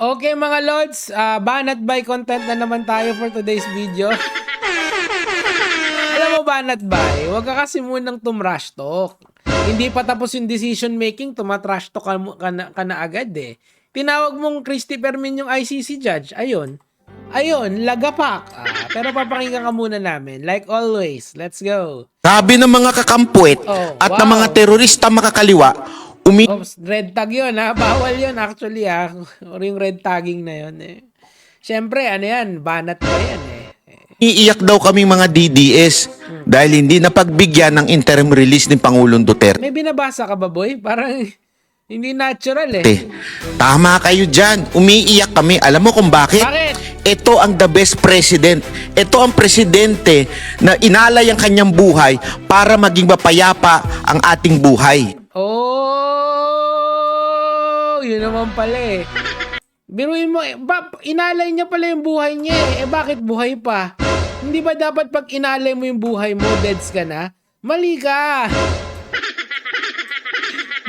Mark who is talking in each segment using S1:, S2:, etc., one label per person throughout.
S1: Okay mga Lods, banat by content na naman tayo for today's video. Alam mo banat by, huwag ka kasi munang tumrush talk. Hindi pa tapos yung decision making, tumatrash talk ka na agad eh. Tinawag mong Christy Permin yung ICC judge, ayun. Ayun, lagapak. Pero papakinggan ka muna namin. Like always, let's go.
S2: Sabi ng mga kakampwet at ng mga terorista makakaliwa,
S1: Oops, red tag yun ha. Bawal yun actually ha. Or yung red tagging na yun eh. Siyempre, ano yan? Banat ba yan eh?
S2: umiiyak daw kaming mga DDS dahil hindi napagbigyan ng interim release ni Pangulong Duterte.
S1: May binabasa ka ba boy? Parang hindi natural eh.
S2: Tama kayo dyan. Umiiyak kami. Alam mo kung bakit?
S1: Bakit?
S2: Ito ang the best president. Ito ang presidente na inalay ang kanyang buhay para maging mapayapa ang ating buhay.
S1: Oh, yun naman pala eh. Biruin mo, inalay niya pala yung buhay niya eh. Bakit buhay pa? Hindi ba dapat pag inalay mo yung buhay mo, deads ka na? Mali ka!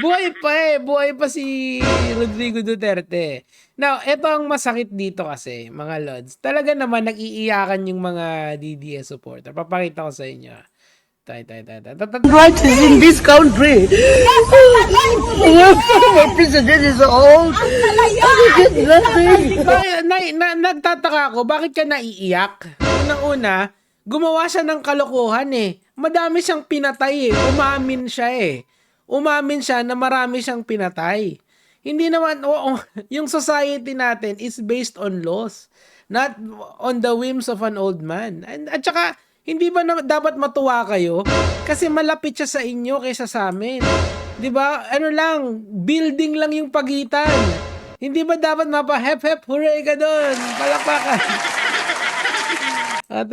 S1: Buhay pa eh. Buhay pa si Rodrigo Duterte. Now, ito ang masakit dito kasi, mga Lods. Talaga naman nag-iiyakan yung mga DDS supporter. Papakita ko sa inyo.
S3: Right is in this country. My president is old.
S1: Nagtataka ako, bakit ka naiiyak? Unang-una, gumawa siya ng kalokohan eh. Madami siyang pinatay eh. Umamin siya eh. Umamin siya na marami siyang pinatay. Hindi naman, yung society natin is based on laws. Not on the whims of an old man. At saka, hindi ba dapat matuwa kayo? Kasi malapit siya sa inyo kaysa sa amin. 'Di ba? Ano lang, building lang yung pagitan. Hindi ba dapat mapa-hep-hep hooray ka doon? Palakpakan.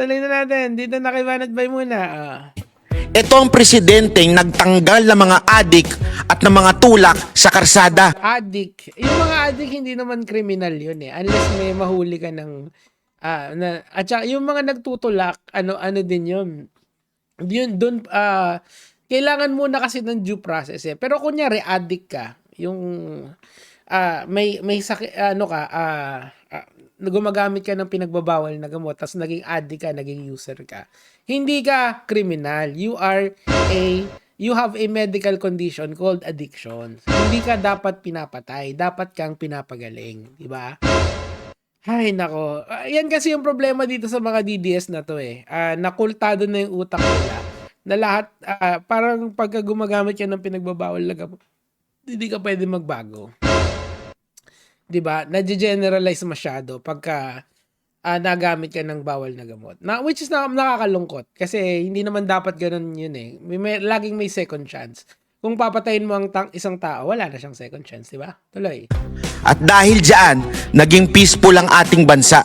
S1: Tuloy na natin. Dito na kay Banat Bay muna.
S2: Ito ang presidenteng nagtanggal ng mga adik at ng mga tulak sa karsada.
S1: Adik. Yung mga adik hindi naman kriminal yun eh. Unless may mahuli ka ng at saka yung mga nagtutulak, ano din yun. Yun doon kailangan muna kasi ng due process eh. Pero kunyari addict ka, yung may sakit gumagamit ka ng pinagbabawal na gamot tapos naging addict ka, naging user ka. Hindi ka criminal. You have a medical condition called addiction. Hindi ka dapat pinapatay, dapat kang pinapagaling, di ba? Ay, nako. Yan kasi yung problema dito sa mga DDS na to eh. Nakultado na yung utak nila. Na lahat, parang pagka gumagamit ka ng pinagbabawal na gamot, hindi ka pwede magbago. Diba? Na-generalize masyado pagka nagamit ka ng bawal na gamot. Which is nakakalungkot. Kasi hindi naman dapat ganun yun eh. Laging may second chance. Kung papatayin mo ang isang tao, wala na siyang second chance, di ba? Tuloy.
S2: At dahil dyan, naging peaceful ang ating bansa.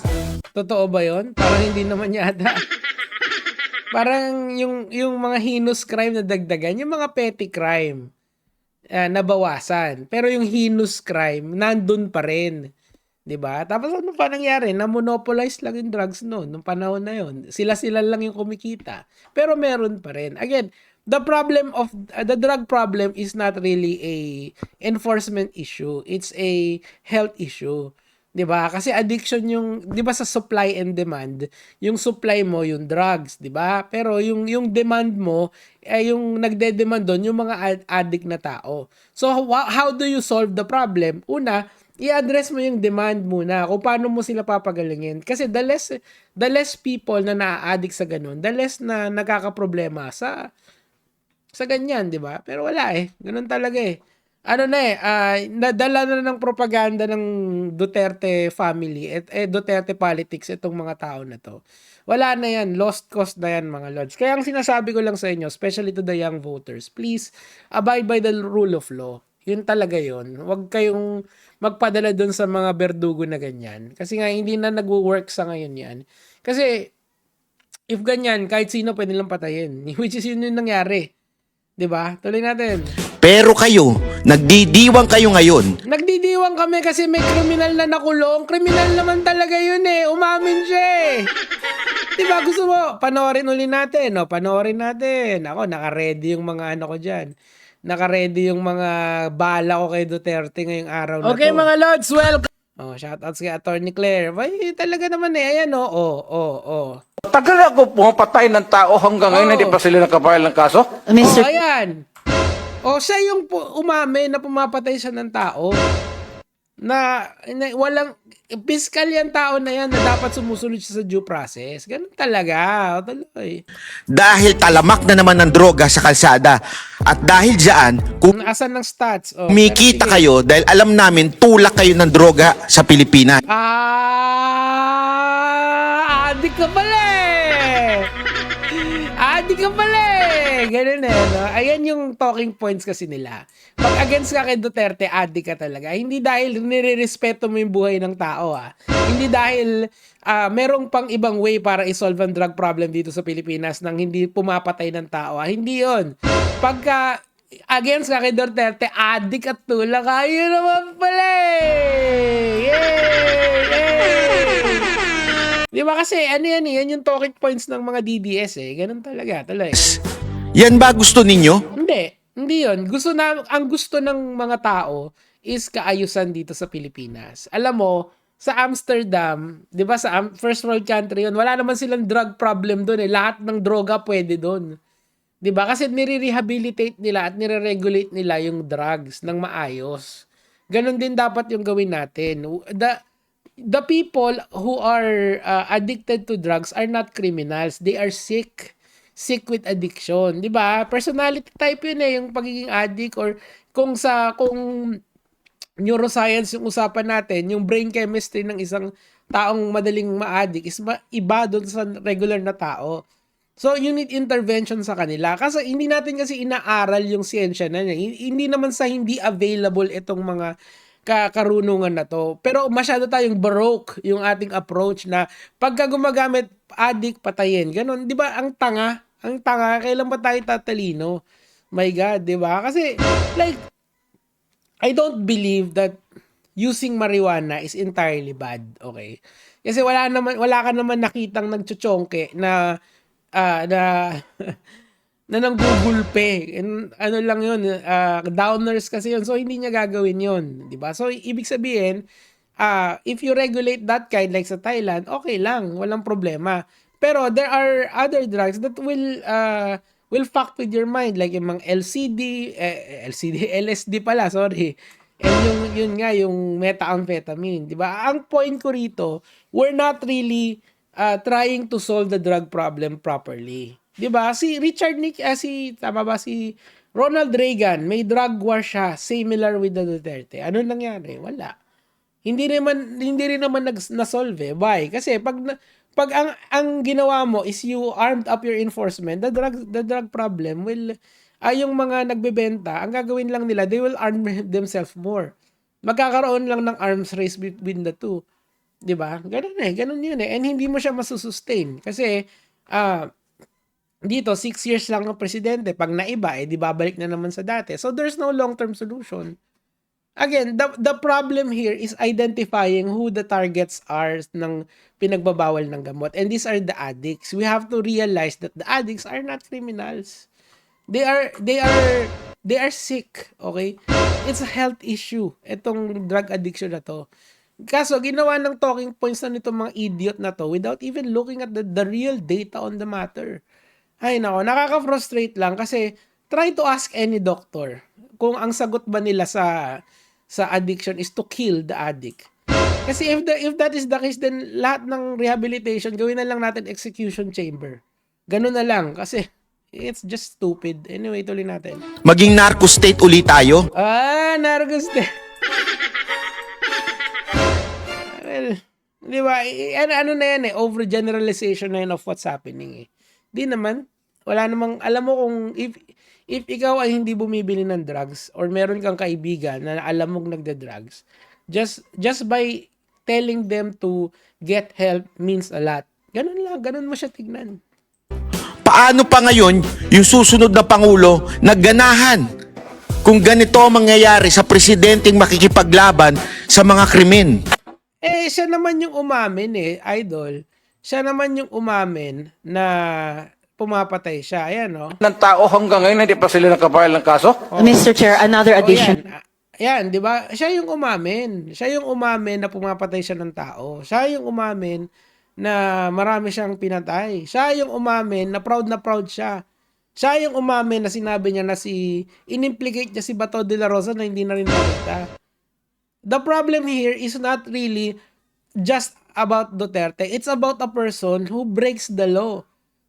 S1: Totoo ba yun? Parang hindi naman yata. Parang yung mga heinous crime na dagdagan, yung mga petty crime nabawasan. Pero yung heinous crime, nandun pa rin. 'Di ba? Tapos ano pa nangyari? Na-monopolize lang yung drugs noon, nung panahon na yon. Sila lang yung kumikita. Pero meron pa rin. Again, the problem of the drug problem is not really a enforcement issue. It's a health issue. 'Di ba? Kasi addiction yung 'di ba sa supply and demand, yung supply mo yung drugs, 'di ba? Pero yung demand mo yung nagde-demand doon yung mga addict na tao. So how do you solve the problem? Una, i-address mo yung demand muna kung paano mo sila papagalingin. Kasi the less people na naa-addict sa ganun, the less na nagkakaproblema sa ganyan, 'di ba? Pero wala eh. Ganun talaga eh. Ano na eh, nadala na ng propaganda ng Duterte family at Duterte politics itong mga tao na to. Wala na yan, lost cause na yan mga lords. Kaya ang sinasabi ko lang sa inyo, especially to the young voters, please abide by the rule of law. Yun talaga yun. Huwag kayong magpadala dun sa mga berdugo na ganyan. Kasi nga hindi na nagwo-work sa ngayon yan. Kasi if ganyan, kahit sino pwede lang patayin. Which is yun yung nangyari. 'Di ba? Tuloy natin.
S2: Pero kayo, nagdidiwang kayo ngayon.
S1: Nagdidiwang kami kasi may kriminal na nakulong. Kriminal naman talaga yun eh. Umamin siya eh. Diba gusto mo, panoorin uli natin. No? Panoorin natin. Ako, naka-ready yung mga ano ko dyan. Naka-ready yung mga bala ko kay Duterte ngayong araw na to. Okay mga Lods, welcome. Oh, shoutouts kay Attorney Claire. Ay, talaga naman ayan
S4: Tagal ako pumapatay ng tao hanggang ngayon hindi pa sila nakapile ng kaso.
S1: Oh, ayan. Oh, siya yung umamin na pumapatay siya ng tao. Na walang piskal yan tao na yan na dapat sumusunod siya sa due process. Ganun talaga. Tuloy.
S2: Dahil talamak na naman ng droga sa kalsada. At dahil dyan,
S1: Asan ng stats? Oh,
S2: kumikita
S1: pero sige.
S2: kayo dahil alam namin tulak kayo ng droga sa Pilipinas.
S1: Adik ka pala eh! Adik ka pala eh! Ganun no? Ayan yung talking points kasi nila. Pag against ka kay Duterte, adik ka talaga. Hindi dahil nire-respeto mo yung buhay ng tao Hindi dahil merong pang ibang way para isolve ang drug problem dito sa Pilipinas nang hindi pumapatay ng tao Hindi yon. Pagka against ka kay Duterte, adik at tulak ka. Yun naman pala eh! Yay! Di ba kasi yan yung talking points ng mga DDS Ganun talaga, tuloy.
S2: Yan ba gusto ninyo?
S1: Hindi yun. Ang gusto ng mga tao is kaayusan dito sa Pilipinas. Alam mo, sa Amsterdam, di ba sa first world country yun, wala naman silang drug problem doon Lahat ng droga pwede doon. Di ba? Kasi nire-rehabilitate nila at nire-regulate nila yung drugs ng maayos. Ganon din dapat yung gawin natin. The people who are addicted to drugs are not criminals. They are sick with addiction, 'di ba? Personality type 'yun yung pagiging addict or kung neuroscience yung usapan natin, yung brain chemistry ng isang taong madaling ma-addict is iba doon sa regular na tao. So, you need intervention sa kanila. Kasi hindi natin kasi inaaral yung siyensya na hindi naman sa hindi available itong mga karunungan na to. Pero masyado tayong baroque yung ating approach na pagka gumagamit, addict, patayin. Ganon. Di ba? Ang tanga, kailan ba tayo tatalino? My God, di ba? Kasi, like, I don't believe that using marijuana is entirely bad. Okay? Kasi wala ka naman nakitang nagchuchongke na na nanggugulpe. Ano lang yun, downers kasi yun. So, hindi niya gagawin yun. Diba? So, ibig sabihin, if you regulate that kind, like sa Thailand, okay lang. Walang problema. Pero, there are other drugs that will fuck with your mind. Like yung mga LSD pala, sorry. And yun nga, yung methamphetamine. Diba? Ang point ko rito, we're not really trying to solve the drug problem properly. 'Di ba? Si Ronald Reagan, may drug war siya similar with the Duterte. Ano nangyari? Wala. Hindi rin naman na-solve. Why? Kasi pag ang ginawa mo is you armed up your enforcement, the drug problem will yung mga nagbebenta, ang gagawin lang nila, they will arm themselves more. Magkakaroon lang ng arms race between the two. 'Di ba? Ganun yun And hindi mo siya masusustain kasi dito 6 years lang ang presidente, pag naiba di babalik na naman sa dati. So there's no long-term solution. Again, the problem here is identifying who the targets are ng pinagbabawal ng gamot. And these are the addicts. We have to realize that the addicts are not criminals. They are sick, okay? It's a health issue itong drug addiction na to. Kaso ginawa ng talking points na nitong mga idiot na to without even looking at the real data on the matter. Ay nako, nakaka-frustrate lang kasi try to ask any doctor kung ang sagot ba nila sa addiction is to kill the addict. Kasi if that is the case, then lahat ng rehabilitation gawin na lang natin execution chamber. Ganun na lang kasi it's just stupid. Anyway, tuloy natin.
S2: Maging narco state ulit tayo?
S1: Narco state. Well, di ba? Ano na yan overgeneralization na yan of what's happening Di naman. Wala namang, alam mo kung if ikaw ay hindi bumibili ng drugs or meron kang kaibigan na alam mong nagda-drugs, just by telling them to get help means a lot. Ganun lang, ganun mo siya tignan.
S2: Paano pa ngayon yung susunod na Pangulo nagganahan kung ganito ang mangyayari sa presidenteng makikipaglaban sa mga krimen?
S1: Siya naman yung umamin idol. Siya naman yung umamin na pumapatay siya. Ayan,
S4: Ng tao hanggang ngayon hindi pa sila nakapile ng kaso.
S3: Mr. Chair, another addition.
S1: Ayan, 'di ba? Siya yung umamin. Siya yung umamin na pumapatay siya ng tao. Siya yung umamin na marami siyang pinatay. Siya yung umamin na proud siya. Siya yung umamin na sinabi niya na inimplicate niya si Bato de la Rosa na hindi na rin nakita. The problem here is not really just about Duterte. It's about a person who breaks the law.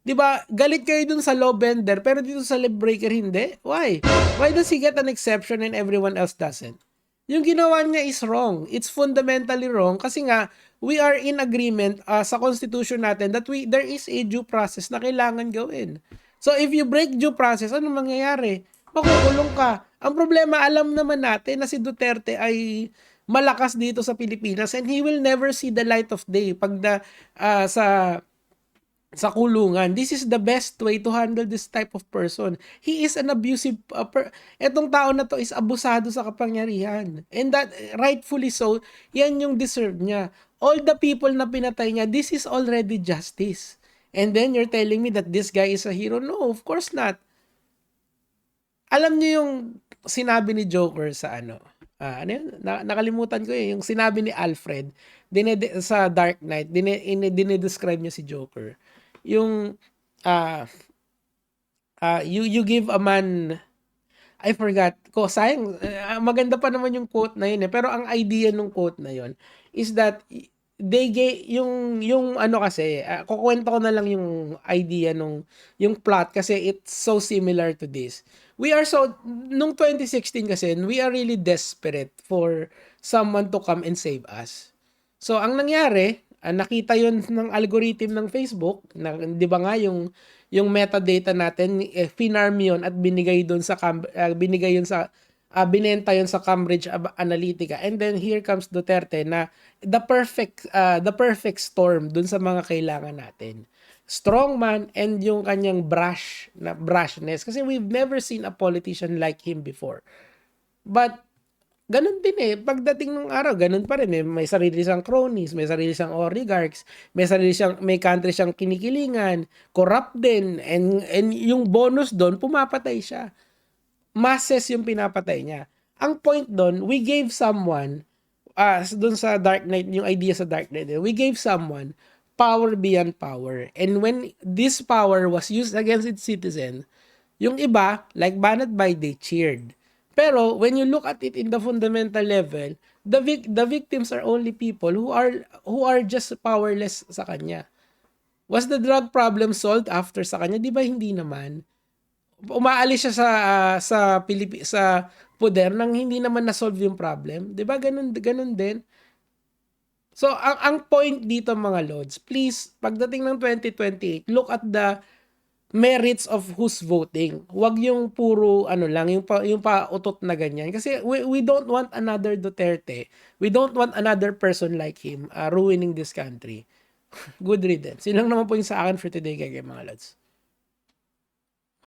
S1: 'Di ba? Galit kayo dun sa law bender pero dito sa law breaker hindi. Why? Why does he get an exception and everyone else doesn't? Yung ginawa niya is wrong. It's fundamentally wrong kasi nga we are in agreement sa constitution natin that there is a due process na kailangan gawin. So if you break due process, ano mangyayari? Makukulong ka. Ang problema, alam naman natin na si Duterte ay malakas dito sa Pilipinas and he will never see the light of day pag sa kulungan. This is the best way to handle this type of person. He is an abusive etong tao na to is abusado sa kapangyarihan. And that rightfully so, yan yung deserve niya. All the people na pinatay niya, this is already justice. And then you're telling me that this guy is a hero? No, of course not. Alam niyo yung sinabi ni Joker sa ano yun? Nakalimutan ko yung sinabi ni Alfred sa Dark Knight, dinedescribe niya si Joker. Yung you give a man, I forgot ko, sayang, maganda pa naman yung quote na yun pero ang idea ng quote na yun is that they gave yung ano kasi, kukwento ko na lang yung idea yung plot kasi it's so similar to this. Nung 2016 kasi, we are really desperate for someone to come and save us. So, ang nangyari, nakita yun ng algorithm ng Facebook, di ba nga yung metadata natin, finarm yun at binigay binenta yun sa Cambridge Analytica. And then here comes Duterte na the perfect storm dun sa mga kailangan natin. Strongman and yung kanyang brashness. Kasi we've never seen a politician like him before. But ganun din pagdating ng araw, ganun pa rin may sarili siyang cronies, may sarili siyang oligarchs, may country siyang kinikilingan, corrupt din, and yung bonus doon, pumapatay siya. Masses yung pinapatay niya. Ang point doon, we gave someone, doon sa Dark Knight, yung idea sa Dark Knight, we gave someone power beyond power. And when this power was used against its citizen, yung iba, like Banat Bay, they cheered. Pero when you look at it in the fundamental level, the victims are only people who are just powerless sa kanya. Was the drug problem solved after sa kanya? Di ba hindi naman? Umaalis siya sa poder nang hindi naman na-solve yung problem. 'Di ba? Ganun din. So, ang point dito mga lords, please, pagdating ng 2028, look at the merits of who's voting. Huwag yung puro yung pautot na ganyan. Kasi we don't want another Duterte. We don't want another person like him ruining this country. Good riddance. Yun lang naman po yung sa akin for today, mga lods.